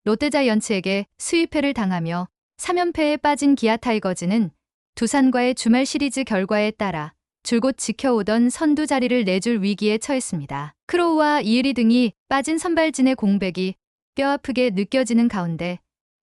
롯데자이언츠에게 수입패를 당하며 3연패에 빠진 기아 타이거즈는 두산과의 주말 시리즈 결과에 따라 줄곧 지켜오던 선두 자리를 내줄 위기에 처했습니다. 크로우와 이의리 등이 빠진 선발진의 공백이 뼈아프게 느껴지는 가운데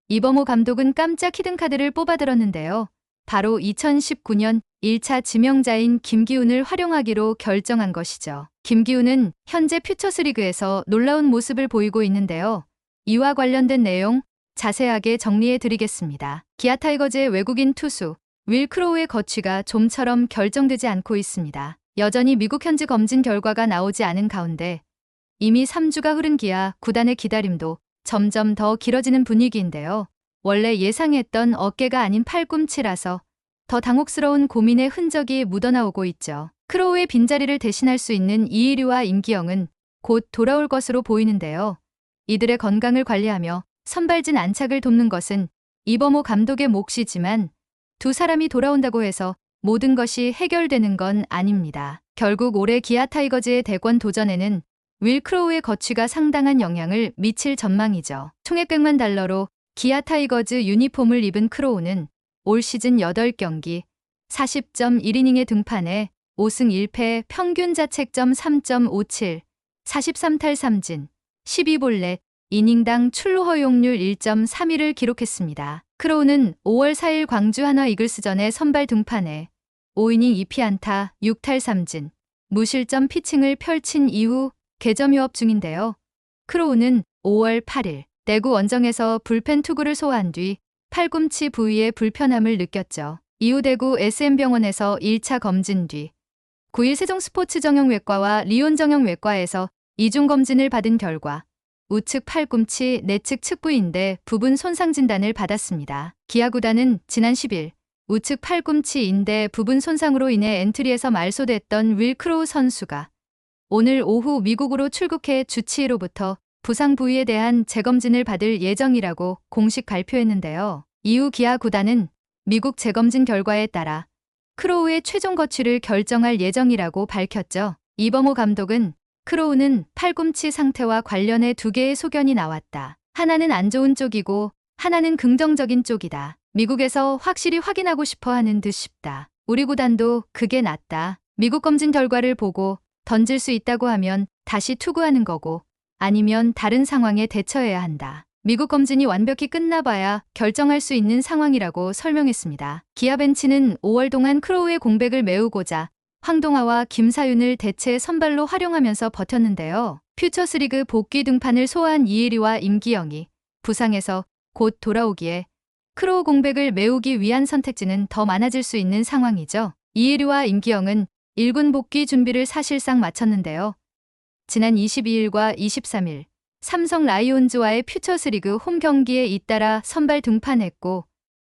이범호 감독은 깜짝 히든카드를 뽑아들었는데요. 바로 2019년 1차 지명자인 김기훈을 활용하기로 결정한 것이죠. 김기훈은 현재 퓨처스리그에서 놀라운 모습을 보이고 있는데요. 이와 관련된 내용 자세하게 정리해 드리겠습니다. 기아 타이거즈의 외국인 투수 윌 크로우의 거취가 좀처럼 결정되지 않고 있습니다. 여전히 미국 현지 검진 결과가 나오지 않은 가운데 이미 3주가 흐른 기아 구단의 기다림도 점점 더 길어지는 분위기인데요. 원래 예상했던 어깨가 아닌 팔꿈치라서 더 당혹스러운 고민의 흔적이 묻어나오고 있죠. 크로우의 빈자리를 대신할 수 있는 이의류와 임기영은 곧 돌아올 것으로 보이는데요. 이들의 건강을 관리하며 선발진 안착을 돕는 것은 이범호 감독의 몫이지만 두 사람이 돌아온다고 해서 모든 것이 해결되는 건 아닙니다. 결국 올해 기아 타이거즈의 대권 도전에는 윌 크로우의 거취가 상당한 영향을 미칠 전망이죠. 총액 $100만 기아 타이거즈 유니폼을 입은 크로우는 올 시즌 8경기 40.1이닝에 등판해 5승 1패 평균 자책점 3.57, 43탈 3진, 12볼넷, 이닝당 출루 허용률 1.32를 기록했습니다. 크로우는 5월 4일 광주 한화 이글스전에 선발 등판해 5이닝 2피안타 6탈 3진, 무실점 피칭을 펼친 이후 개점 휴업 중인데요. 크로우는 5월 8일 대구 원정에서 불펜 투구를 소화한 뒤 팔꿈치 부위에 불편함을 느꼈죠. 이후 대구 SM병원에서 1차 검진 뒤 9일 세종스포츠정형외과와 리온정형외과에서 이중 검진을 받은 결과 우측 팔꿈치, 내측 측부인대 부분 손상 진단을 받았습니다. 기아 구단은 지난 10일 우측 팔꿈치 인대 부분 손상으로 인해 엔트리에서 말소됐던 윌 크로우 선수가 오늘 오후 미국으로 출국해 주치의로부터 부상 부위에 대한 재검진을 받을 예정이라고 공식 발표했는데요. 이후 기아 구단은 미국 재검진 결과에 따라 크로우의 최종 거취를 결정할 예정이라고 밝혔죠. 이범호 감독은 크로우는 팔꿈치 상태와 관련해 두 개의 소견이 나왔다. 하나는 안 좋은 쪽이고 하나는 긍정적인 쪽이다. 미국에서 확실히 확인하고 싶어 하는 듯 싶다. 우리 구단도 그게 낫다. 미국 검진 결과를 보고 던질 수 있다고 하면 다시 투구하는 거고 아니면 다른 상황에 대처해야 한다. 미국 검진이 완벽히 끝나봐야 결정할 수 있는 상황이라고 설명했습니다. 기아 벤치는 5월 동안 크로우의 공백을 메우고자 황동아와 김사윤을 대체 선발로 활용하면서 버텼는데요. 퓨처스리그 복귀 등판을 소화한 이의리와 임기영이 부상에서 곧 돌아오기에 크로우 공백을 메우기 위한 선택지는 더 많아질 수 있는 상황이죠. 이의리와 임기영은 1군 복귀 준비를 사실상 마쳤는데요. 지난 22일과 23일 삼성 라이온즈와의 퓨처스리그 홈 경기에 잇따라 선발 등판했고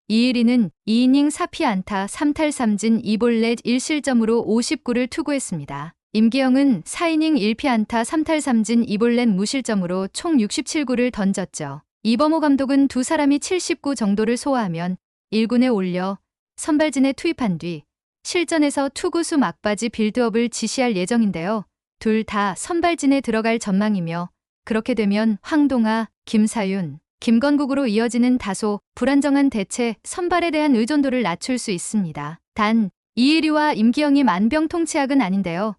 이의리는 2이닝 4피안타 3탈 3진 2볼넷 1실점으로 59를 투구했습니다. 임기영은 4이닝 1피안타 3탈 3진 2볼넷 무실점으로 총 67구를 던졌죠. 이범호 감독은 두 사람이 79 정도를 소화하면 1군에 올려 선발진에 투입한 뒤 실전에서 투구수 막바지 빌드업을 지시할 예정인데요. 둘 다 선발진에 들어갈 전망이며 그렇게 되면 황동아, 김사윤, 김건국으로 이어지는 다소 불안정한 대체 선발에 대한 의존도를 낮출 수 있습니다. 단 이의리와 임기영이 만병통치약은 아닌데요.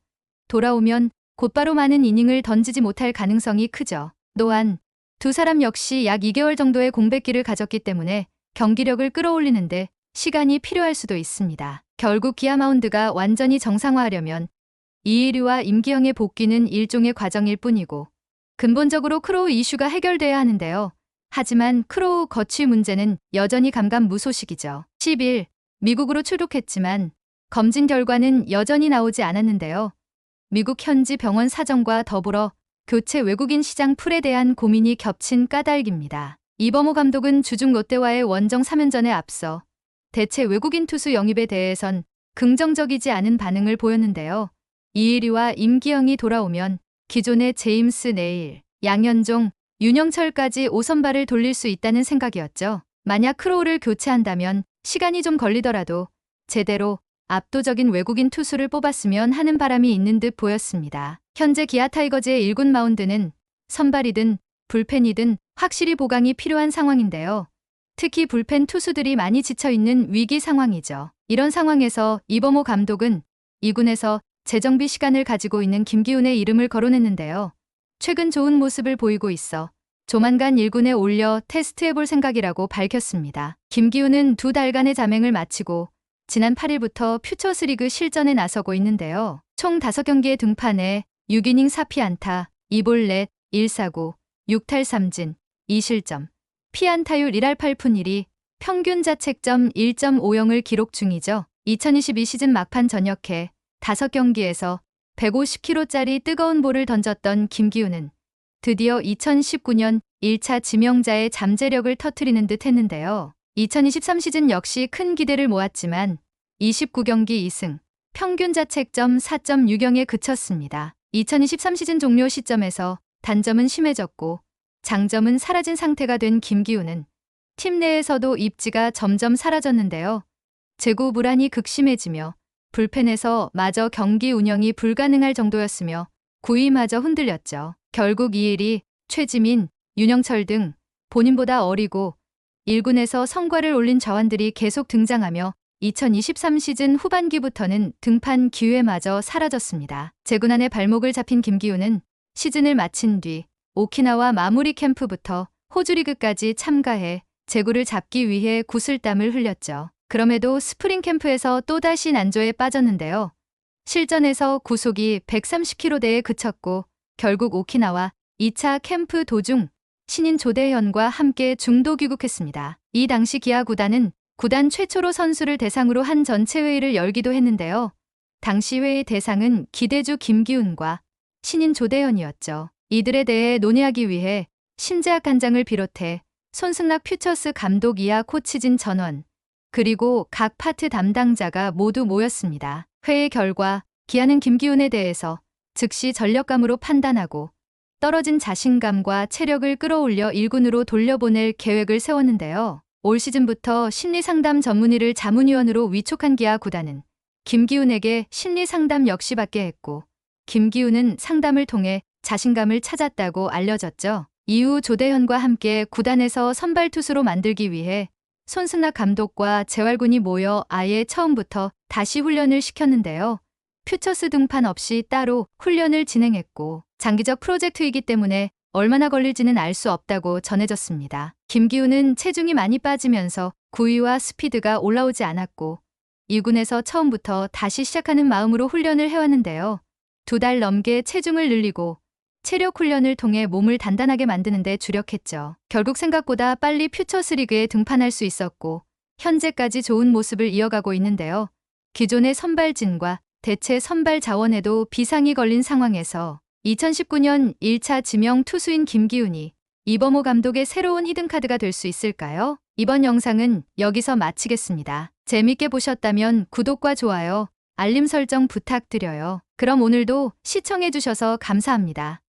돌아오면 곧바로 많은 이닝을 던지지 못할 가능성이 크죠. 또한 두 사람 역시 약 2개월 정도의 공백기를 가졌기 때문에 경기력을 끌어올리는데 시간이 필요할 수도 있습니다. 결국 기아 마운드가 완전히 정상화하려면 이의리와 임기영의 복귀는 일종의 과정일 뿐이고 근본적으로 크로우 이슈가 해결돼야 하는데요. 하지만 크로우 거취 문제는 여전히 감감무소식이죠. 10일 미국으로 출국했지만 검진 결과는 여전히 나오지 않았는데요. 미국 현지 병원 사정과 더불어 교체 외국인 시장 풀에 대한 고민이 겹친 까닭입니다. 이범호 감독은 주중 롯데와의 원정 3연전에 앞서 대체 외국인 투수 영입에 대해선 긍정적이지 않은 반응을 보였는데요. 이의리와 임기영이 돌아오면 기존의 제임스 네일, 양현종, 윤영철까지 5선발을 돌릴 수 있다는 생각이었죠. 만약 크로우를 교체한다면 시간이 좀 걸리더라도 제대로 압도적인 외국인 투수를 뽑았으면 하는 바람이 있는 듯 보였습니다. 현재 기아 타이거즈의 1군 마운드는 선발이든 불펜이든 확실히 보강이 필요한 상황인데요. 특히 불펜 투수들이 많이 지쳐있는 위기 상황이죠. 이런 상황에서 이범호 감독은 2군에서 재정비 시간을 가지고 있는 김기훈의 이름을 거론했는데요. 최근 좋은 모습을 보이고 있어 조만간 1군에 올려 테스트해볼 생각이라고 밝혔습니다. 김기훈은 2달간의 자맹을 마치고 지난 8일부터 퓨처스리그 실전에 나서고 있는데요. 총 5경기에 등판해 6이닝 4피안타, 2볼넷, 1사구, 6탈 3진, 2실점, 피안타율 1할 8푼 1리, 평균 자책점 1.50을 기록 중이죠. 2022 시즌 막판 전역해 5경기에서 150km짜리 뜨거운 볼을 던졌던 김기훈은 드디어 2019년 1차 지명자의 잠재력을 터뜨리는 듯 했는데요. 2023 시즌 역시 큰 기대를 모았지만 29경기 2승, 평균 자책점 4.60에 그쳤습니다. 2023 시즌 종료 시점에서 단점은 심해졌고 장점은 사라진 상태가 된 김기훈은 팀 내에서도 입지가 점점 사라졌는데요. 재고 불안이 극심해지며 불펜에서 마저 경기 운영이 불가능할 정도였으며 구위마저 흔들렸죠. 결국 이일이, 최지민, 윤영철 등 본인보다 어리고 1군에서 성과를 올린 자원들이 계속 등장하며 2023 시즌 후반기부터는 등판 기회마저 사라졌습니다. 재군안에 발목을 잡힌 김기훈은 시즌을 마친 뒤 오키나와 마무리 캠프부터 호주리그까지 참가해 재구를 잡기 위해 구슬땀을 흘렸죠. 그럼에도 스프링 캠프에서 또다시 난조에 빠졌는데요. 실전에서 구속이 130km대에 그쳤고 결국 오키나와 2차 캠프 도중 신인 조대현과 함께 중도 귀국했습니다. 이 당시 기아 구단은 구단 최초로 선수를 대상으로 한 전체 회의를 열기도 했는데요. 당시 회의 대상은 기대주 김기훈과 신인 조대현이었죠. 이들에 대해 논의하기 위해 심재학 관장을 비롯해 손승락 퓨처스 감독 이하 코치진 전원, 그리고 각 파트 담당자가 모두 모였습니다. 회의 결과 기아는 김기훈에 대해서 즉시 전력감으로 판단하고 떨어진 자신감과 체력을 끌어올려 1군으로 돌려보낼 계획을 세웠는데요. 올 시즌부터 심리상담 전문의를 자문위원으로 위촉한 기아 구단은 김기훈에게 심리상담 역시 받게 했고 김기훈은 상담을 통해 자신감을 찾았다고 알려졌죠. 이후 조대현과 함께 구단에서 선발 투수로 만들기 위해 손승락 감독과 재활군이 모여 아예 처음부터 다시 훈련을 시켰는데요. 퓨처스 등판 없이 따로 훈련을 진행했고 장기적 프로젝트이기 때문에 얼마나 걸릴지는 알 수 없다고 전해졌습니다. 김기훈은 체중이 많이 빠지면서 구위와 스피드가 올라오지 않았고 2군에서 처음부터 다시 시작하는 마음으로 훈련을 해왔는데요. 2달 넘게 체중을 늘리고 체력 훈련을 통해 몸을 단단하게 만드는 데 주력했죠. 결국 생각보다 빨리 퓨처스리그에 등판할 수 있었고 현재까지 좋은 모습을 이어가고 있는데요. 기존의 선발진과 대체 선발 자원에도 비상이 걸린 상황에서 2019년 1차 지명 투수인 김기훈이 이범호 감독의 새로운 히든카드가 될 수 있을까요? 이번 영상은 여기서 마치겠습니다. 재밌게 보셨다면 구독과 좋아요, 알림 설정 부탁드려요. 그럼 오늘도 시청해주셔서 감사합니다.